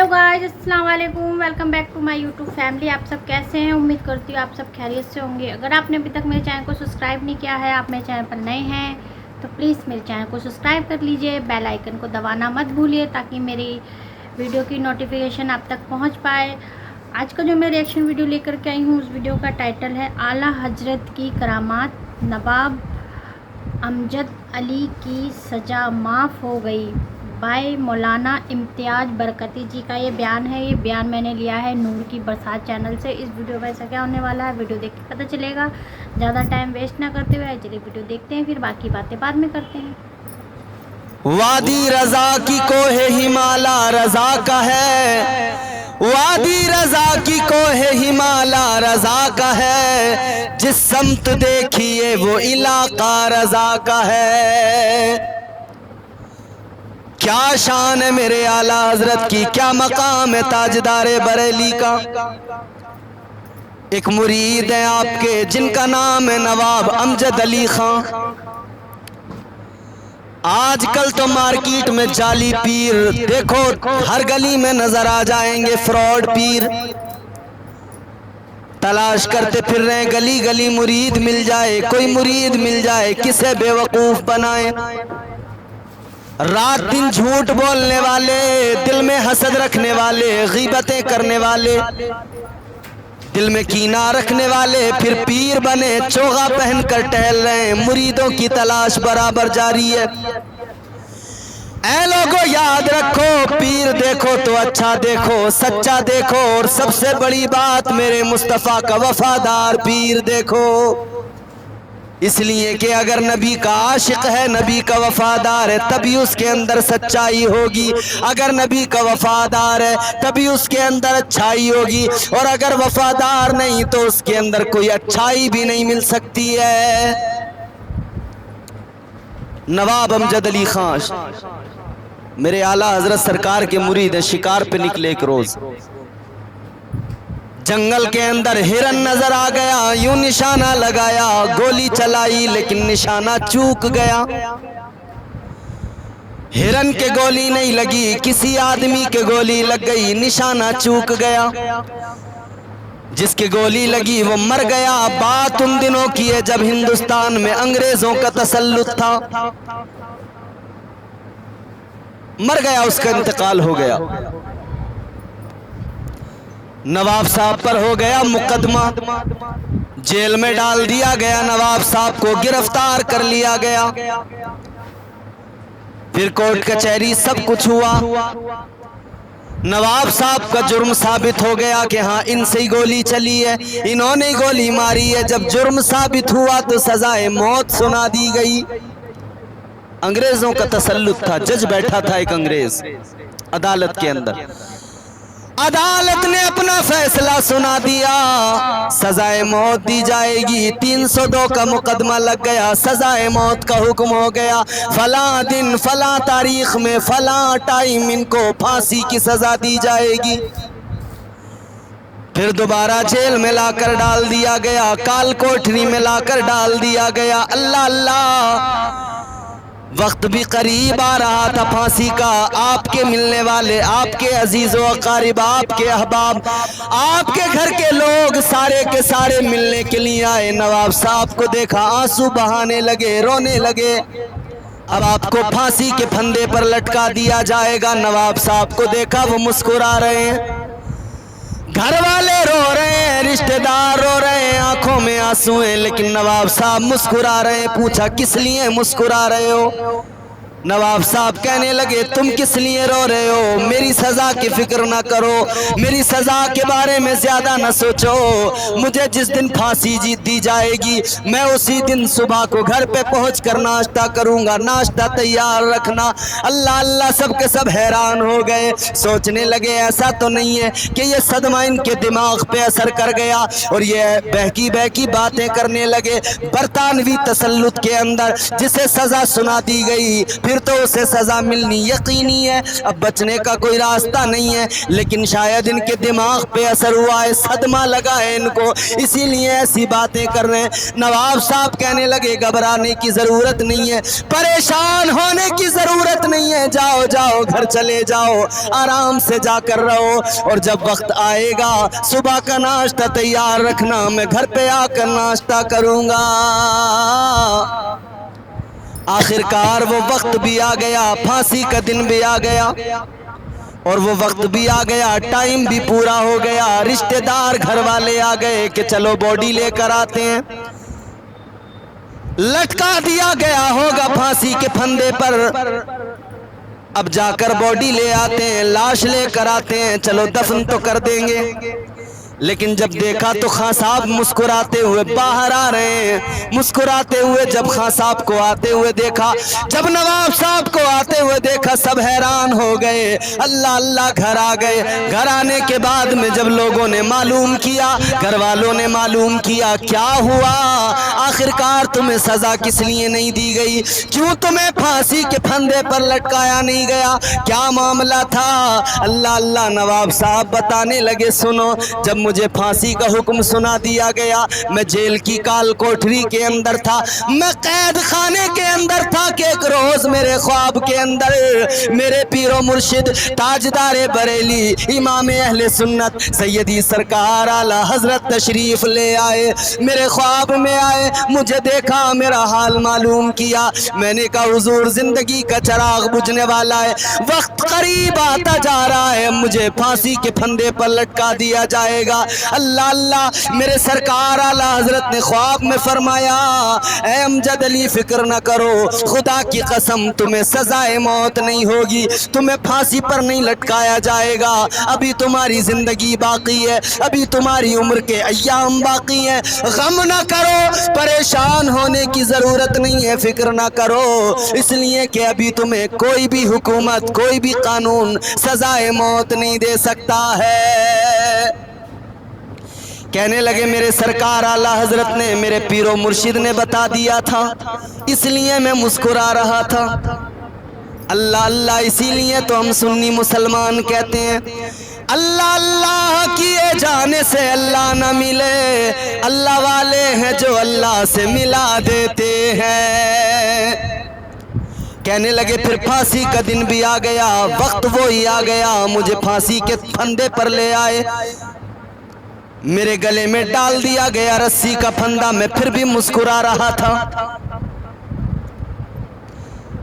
Hello guys, अस्सलाम वालेकुम। Welcome back to my YouTube family. आप सब कैसे हैं? उम्मीद करती हूँ आप सब खैरियत से होंगे। अगर आपने अभी तक मेरे चैनल को सब्सक्राइब नहीं किया है, आप मेरे चैनल पर नए हैं तो प्लीज़ मेरे चैनल को सब्सक्राइब कर लीजिए। बेल आइकन को दबाना मत भूलिए ताकि मेरी वीडियो की नोटिफिकेशन आप तक पहुँच पाए। आज का जो मैं रिएक्शन वीडियो लेकर के आई हूँ, उस वीडियो का टाइटल है आला हजरत की करामात, नवाब अमजद अली की सज़ा माफ़ हो गई, बाय मौलाना इम्तियाज़ बरकती जी का ये बयान है। ये बयान मैंने लिया है नूर की बरसात चैनल से। इस वीडियो में ऐसा क्या होने वाला है, वीडियो देख के पता चलेगा। ज़्यादा टाइम वेस्ट ना करते हुए चलिए वीडियो देखते हैं, फिर बाकी बातें बाद में करते हैं। वादी रजा की कोहे हिमाला रजा का है, वादी रजा की कोहे हिमाला रजा का है, जिस समत देखिए वो इलाका रजा का है। क्या शान है मेरे आला हजरत की, क्या मकाम है ताजदारे बरेली का। एक मुरीद है आपके जिनका नाम है नवाब अमजद अली खां। आजकल तो मार्केट में जाली पीर देखो हर गली में नजर आ जाएंगे, फ्रॉड पीर तलाश करते फिर रहे गली गली। मुरीद मिल जाए, कोई मुरीद मिल जाए, किसे बेवकूफ बनाए। रात दिन झूठ बोलने वाले, दिल में हसद रखने वाले, गीबतें करने वाले, दिल में कीना रखने वाले, फिर पीर बने चोगा पहनकर टहल रहे हैं। मुरीदों की तलाश बराबर जारी है। ऐ लोगों याद रखो, पीर देखो तो अच्छा देखो, सच्चा देखो, और सबसे बड़ी बात मेरे मुस्तफ़ा का वफादार पीर देखो। इसलिए कि अगर नबी का आशिक है, नबी का वफादार है, तभी उसके अंदर सच्चाई होगी। अगर नबी का वफादार है तभी उसके अंदर अच्छाई होगी, और अगर वफादार नहीं तो उसके अंदर कोई अच्छाई भी नहीं मिल सकती है। नवाब अमजद अली खां मेरे आला हजरत सरकार के मुरीद हैं। शिकार पे निकले एक रोज, जंगल के अंदर हिरन नजर आ गया, यूं निशाना लगाया, गोली चलाई लेकिन निशाना चूक गया। हिरन के गोली नहीं लगी, किसी आदमी के गोली लग गई, निशाना चूक गया। जिसके गोली लगी वो मर गया। बात उन दिनों की है जब हिंदुस्तान में अंग्रेजों का तसल्लुत था। मर गया, उसका इंतकाल हो गया। नवाब साहब पर हो गया मुकदमा, जेल में डाल दिया गया। नवाब साहब को गिरफ्तार कर लिया गया। फिर कोर्ट कचहरी सब कुछ हुआ। नवाब साहब का जुर्म साबित हो गया कि हाँ इनसे ही गोली चली है, इन्होंने ही गोली मारी है। जब जुर्म साबित हुआ तो सजाए मौत सुना दी गई। अंग्रेजों का तसल्लुत था। जज बैठा था एक अंग्रेज अदालत के अंदर। अदालत ने अपना फैसला सुना दिया, सजाए मौत दी जाएगी। 302 का मुकदमा लग गया, सजाए मौत का हुक्म हो गया। फला दिन फला तारीख में फला टाइम इनको फांसी की सजा दी जाएगी। फिर दोबारा जेल में लाकर डाल दिया गया, काल कोठरी में लाकर डाल दिया गया। अल्लाह अल्लाह, वक्त भी करीब आ रहा था फांसी का। आपके मिलने वाले, आपके अजीज़ो अकारिब, आपके अहबाब, आपके घर के लोग सारे के सारे मिलने के लिए आए। नवाब साहब को देखा, आंसू बहाने लगे, रोने लगे। अब आपको फांसी के फंदे पर लटका दिया जाएगा। नवाब साहब को देखा, वो मुस्कुरा रहे हैं, घर वाले रो रहे हैं, रिश्तेदार रो रहे हैं, आंखों में आंसू हैं, लेकिन नवाब साहब मुस्कुरा रहे हैं। पूछा किस लिए मुस्कुरा रहे हो? नवाब साहब कहने लगे तुम किस लिए रो रहे हो? मेरी सजा की फिक्र ना करो, मेरी सजा के बारे में ज्यादा ना सोचो। मुझे जिस दिन फांसी जीत दी जाएगी मैं उसी दिन सुबह को घर पे पहुंच कर नाश्ता करूंगा, नाश्ता तैयार रखना। अल्लाह अल्लाह, सब के सब हैरान हो गए, सोचने लगे ऐसा तो नहीं है कि ये सदमा इनके दिमाग पे असर कर गया और ये बहकी बहकी बातें करने लगे। बरतानवी तसल्लुत के अंदर जिसे सजा सुना दी गई, फिर तो उसे सज़ा मिलनी यकीनी है, अब बचने का कोई रास्ता नहीं है। लेकिन शायद इनके दिमाग पे असर हुआ है, सदमा लगा है इनको, इसीलिए ऐसी बातें कर रहे हैं। नवाब साहब कहने लगे घबराने की ज़रूरत नहीं है, परेशान होने की ज़रूरत नहीं है, जाओ जाओ घर चले जाओ, आराम से जाकर रहो, और जब वक्त आएगा सुबह का नाश्ता तैयार रखना, मैं घर पे आकर नाश्ता करूँगा। आखिरकार वो वक्त भी आ गया, फांसी का दिन भी आ गया, और वो वक्त भी आ गया, टाइम भी पूरा हो गया। रिश्तेदार घर वाले आ गए कि चलो बॉडी लेकर आते हैं। लटका दिया गया होगा फांसी के फंदे पर, अब जाकर बॉडी ले आते हैं, लाश लेकर आते हैं, चलो दफन तो कर देंगे। लेकिन जब देखा तो खां साहब मुस्कुराते हुए बाहर आ रहे हैं। मुस्कुराते हुए जब खां साहब को आते हुए देखा, जब नवाब साहब को आते हुए देखा, सब हैरान हो गए। अल्लाह अल्लाह घर आ गए। घर आने के बाद में जब लोगों ने मालूम किया, घर वालों ने मालूम किया क्या हुआ, आखिरकार तुम्हें सजा किस लिए नहीं दी गई, क्यों तुम्हें फांसी के फंदे पर लटकाया नहीं गया, क्या मामला था। अल्लाह अल्लाह नवाब साहब बताने लगे, सुनो, जब मुझे फांसी का हुक्म सुना दिया गया, मैं जेल की काल कोठरी के अंदर था, मैं कैद खाने के अंदर था कि एक रोज मेरे ख्वाब के अंदर मेरे पीरो मुर्शिद ताजदारे बरेली इमाम अहले सुन्नत सैयदी सरकार आला हजरत तशरीफ ले आए। मेरे ख्वाब में आए, मुझे देखा, मेरा हाल मालूम किया। मैंने कहा हुजूर जिंदगी का चिराग बुझने वाला है, वक्त करीब आता जा रहा है, मुझे फांसी के फंदे पर लटका दिया जाएगा। अल्लाह अल्लाह मेरे सरकार आला हजरत ने ख्वाब में फरमाया, ऐ अमजद अली फिक्र न करो, खुदा की कसम तुम्हें सजाए मौत नहीं होगी, तुम्हें फांसी पर नहीं लटकाया जाएगा, अभी तुम्हारी जिंदगी बाकी है, अभी तुम्हारी उम्र के अय्याम बाकी हैं, गम न करो, परेशान होने की ज़रूरत नहीं है, फिक्र ना करो, इसलिए कि अभी तुम्हें कोई भी हुकूमत, कोई भी कानून सजाए मौत नहीं दे सकता है। कहने लगे मेरे सरकार आला हजरत ने, मेरे पीरो मुर्शिद ने बता दिया था, इसलिए मैं मुस्कुरा रहा था। अल्लाह अल्लाह इसीलिए तो हम सुन्नी मुसलमान कहते हैं, अल्लाह अल्लाह किए जाने से अल्लाह न मिले, अल्लाह वाले हैं जो अल्लाह से मिला देते हैं। कहने लगे फिर फांसी का दिन भी आ गया, वक्त वो ही आ गया, मुझे फांसी के फंदे पर ले आए, मेरे गले में डाल दिया गया रस्सी का फंदा, मैं फिर भी मुस्कुरा रहा था।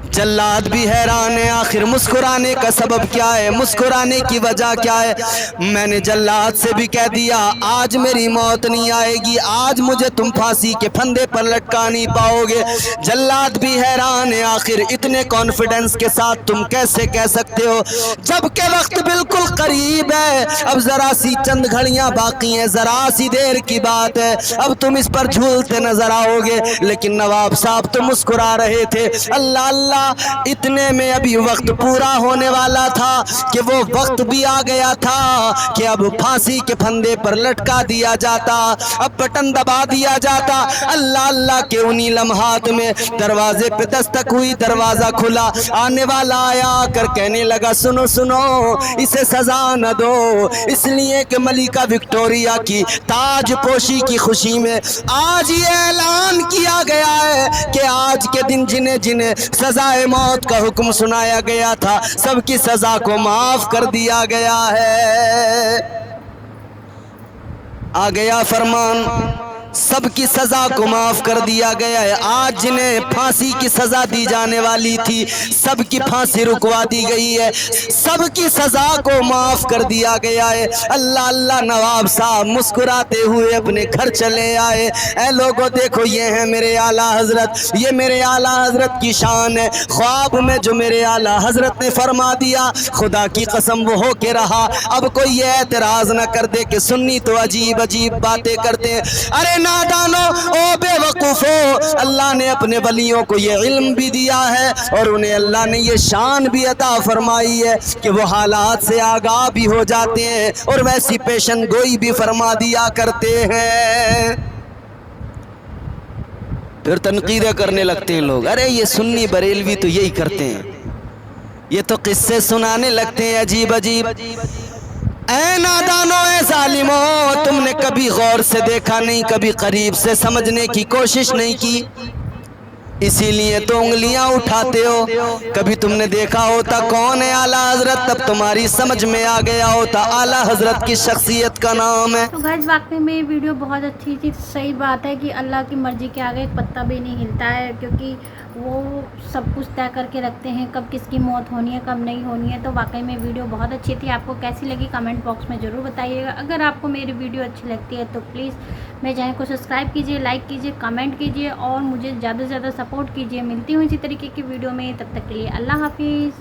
जल्लाद भी हैरान है, आखिर मुस्कुराने का सबब क्या है, मुस्कुराने की वजह क्या है। मैंने जल्लाद से भी कह दिया आज मेरी मौत नहीं आएगी, आज मुझे तुम फांसी के फंदे पर लटका नहीं पाओगे। जल्लाद भी हैरान है, आखिर इतने कॉन्फिडेंस के साथ तुम कैसे कह सकते हो, जबकि वक्त बिल्कुल करीब है, अब जरा सी चंद घड़ियां बाकी हैं, जरा सी देर की बात है, अब तुम इस पर झूलते नजर आओगे। लेकिन नवाब साहब तो मुस्कुरा रहे थे। अल्लाह अल्लाह इतने में अभी वक्त पूरा होने वाला था कि वो वक्त भी आ गया था कि अब फांसी के फंदे पर लटका दिया जाता, अब बटन दबा दिया जाता। अल्लाह अल्लाह के उन्हीं लम्हात में दरवाजे पे दस्तक हुई, दरवाजा खुला, आने वाला आया कर कहने लगा सुनो सुनो, इसे सजा न दो, इसलिए कि मलिका विक्टोरिया की ताजपोशी की खुशी में आज ये ऐलान किया गया है कि आज के दिन जिन्हें जिन्हें सजाए मौत का हुक्म सुनाया गया था, सबकी सजा को माफ कर दिया गया है। आ गया फरमान, सबकी सजा को माफ कर दिया गया है। आज जिन्हें फांसी की सजा दी जाने वाली थी, सबकी फांसी रुकवा दी गई है, सबकी सजा को माफ कर दिया गया है। अल्लाह अल्लाह नवाब साहब मुस्कुराते हुए अपने घर चले आए। ऐ लोगों देखो, ये है मेरे आला हजरत, ये मेरे आला हजरत की शान है। ख्वाब में जो मेरे आला हजरत ने फरमा दिया, खुदा की कसम वो हो के रहा। अब कोई ये एतराज न कर दे कि सुन्नी तो अजीब अजीब बातें करते हैं। अरे नादानो, ओ बेवकूफो, अल्लाह ने अपने वलियों को ये इल्म भी दिया है और उन्हें अल्लाह ने ये शान भी अता फरमाई है कि वो हालात से आगाह भी हो जाते हैं और वैसी पेशन गोई भी फरमा दिया करते हैं। फिर तनकीदें करने लगते हैं लोग, अरे ये सुन्नी बरेलवी तो यही करते हैं, ये तो किस्से सुनाने लगते हैं अजीब अजीब। ऐ नादानो ऐ जालिमो, तुमने कभी गौर से देखा नहीं, कभी करीब से समझने की कोशिश नहीं की, इसीलिए तो उंगलियां उठाते हो। कभी तुमने देखा होता कौन है आला हजरत, तब तुम्हारी समझ में आ गया होता आला हजरत की शख्सियत का नाम है। तो गाइस वाकई में ये वीडियो बहुत अच्छी थी। सही बात है कि अल्लाह की मर्ज़ी के आगे एक पत्ता भी नहीं हिलता है, क्योंकि वो सब कुछ तय करके रखते हैं कब किसकी मौत होनी है कब नहीं होनी है। तो वाकई में वीडियो बहुत अच्छी थी। आपको कैसी लगी कमेंट बॉक्स में ज़रूर बताइएगा। अगर आपको मेरी वीडियो अच्छी लगती है तो प्लीज़ मेरे चैनल को सब्सक्राइब कीजिए, लाइक कीजिए, कमेंट कीजिए और मुझे ज़्यादा से ज़्यादा सपोर्ट कीजिए। मिलती हूँ इसी तरीके की वीडियो में, तब तक के लिए अल्लाह हाफिज़।